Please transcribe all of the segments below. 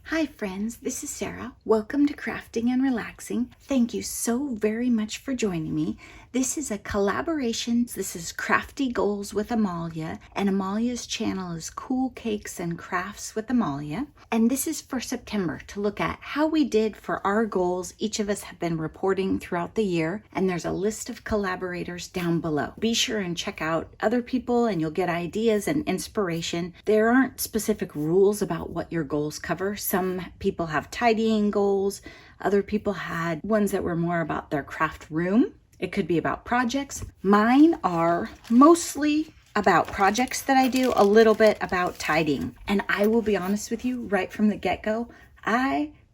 Hi friends, this is Sarah. Welcome to Crafting and Relaxing. Thank you so very much for joining me. This is a collaboration. This is Crafty Goals with Amalia, and Amalia's channel is Cool Cakes and Crafts with Amalia. And this is for September to look at how we did for our goals. Each of us have been reporting throughout the year, and there's a list of collaborators down below. Be sure and check out other people and you'll get ideas and inspiration. There aren't specific rules about what your goals cover. Some people have tidying goals. Other people had ones that were more about their craft room. It could be about projects. Mine are mostly about projects that I do, a little bit about tidying. And I will be honest with you right from the get-go,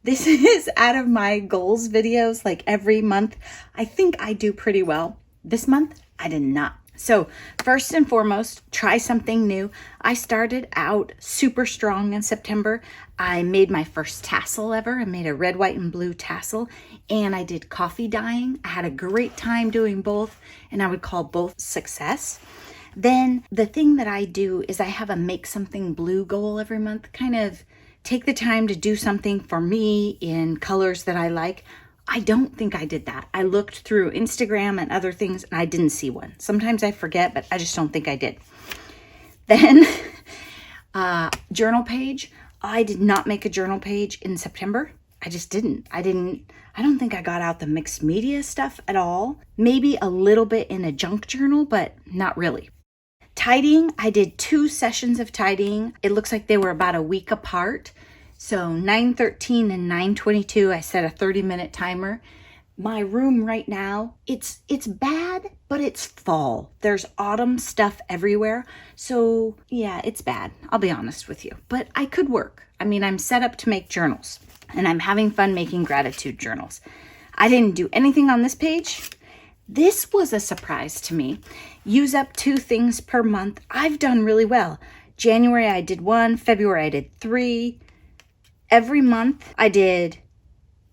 this is out of my goals videos, like every month. I think I do pretty well. This month, I did not. So first and foremost, try something new. I started out super strong in September. I made my first tassel ever. I made a red, white, and blue tassel, and I did coffee dyeing. I had a great time doing both, and I would call both success. Then the thing that I do is I have a make something blue goal every month, kind of take the time to do something for me in colors that I like. I don't think I did that. I looked through Instagram and other things and I didn't see one. Sometimes I forget, but I just don't think I did. Then journal page. I did not make a journal page in September. I just didn't. I don't think I got out the mixed media stuff at all. Maybe a little bit in a junk journal, but not really. Tidying, I did 2 sessions of tidying. It looks like they were about a week apart. So 9:13 and 9:22, I set a 30-minute timer. My room right now, it's bad, but it's fall. There's autumn stuff everywhere. So yeah, it's bad. I'll be honest with you, but I could work. I mean, I'm set up to make journals and I'm having fun making gratitude journals. I didn't do anything on this page. This was a surprise to me. Use up 2 things per month. I've done really well. January, I did 1. February, I did 3. Every month I did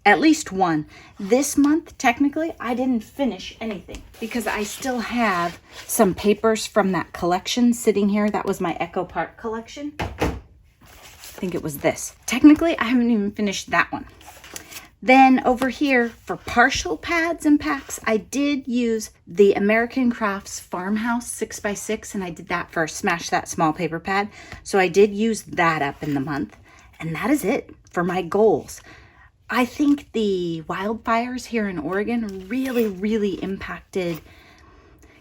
at least 1. This month, technically, I didn't finish anything because I still have some papers from that collection sitting here. That was my Echo Park collection. I think it was this. Technically, I haven't even finished that one. Then over here for partial pads and packs, I did use the American Crafts Farmhouse 6x6, and I did that for Smash That Small Paper Pad. So I did use that up in the month. And that is it for my goals. I think the wildfires here in Oregon really impacted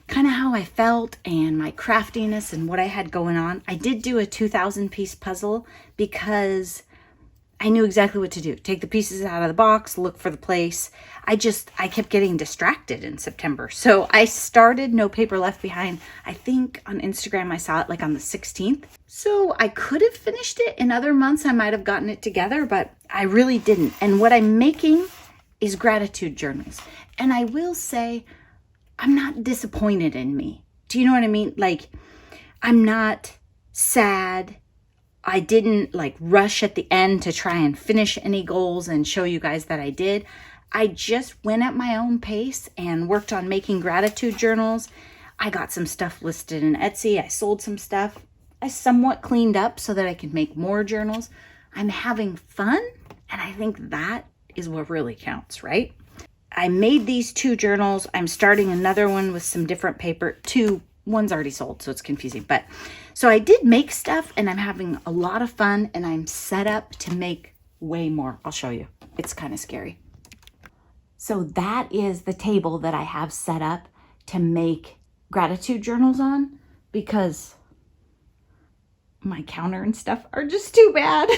kind of how I felt and my craftiness and what I had going on. I did do a 2,000-piece puzzle because I knew exactly what to do. Take the pieces out of the box, look for the place. I kept getting distracted in September. So I started No Paper Left Behind. I think on Instagram I saw it like on the 16th. So I could have finished it. In other months I might have gotten it together, but I really didn't. And what I'm making is gratitude journals. And I will say, I'm not disappointed in me. Do you know what I mean? Like, I'm not sad. I didn't like rush at the end to try and finish any goals and show you guys that I did. I just went at my own pace and worked on making gratitude journals. I got some stuff listed in Etsy. I sold some stuff. I somewhat cleaned up so that I could make more journals. I'm having fun, and I think that is what really counts, right? I made these 2 journals. I'm starting another one with some different paper. 2, one's already sold, so it's confusing. But so I did make stuff, and I'm having a lot of fun, and I'm set up to make way more. I'll show you. It's kind of scary. So that is the table that I have set up to make gratitude journals on, because my counter and stuff are just too bad.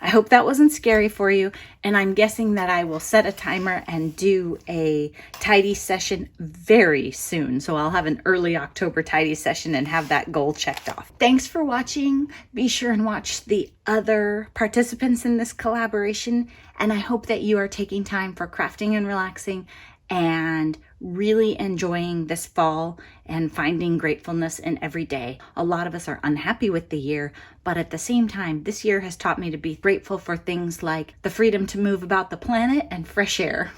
I hope that wasn't scary for you, and I'm guessing that I will set a timer and do a tidy session very soon. So I'll have an early October tidy session and have that goal checked off. Thanks for watching. Be sure and watch the other participants in this collaboration, and I hope that you are taking time for crafting and relaxing and really enjoying this fall and finding gratefulness in every day. A lot of us are unhappy with the year, but at the same time, this year has taught me to be grateful for things like the freedom to move about the planet and fresh air.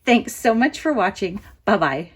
Thanks so much for watching. Bye-bye.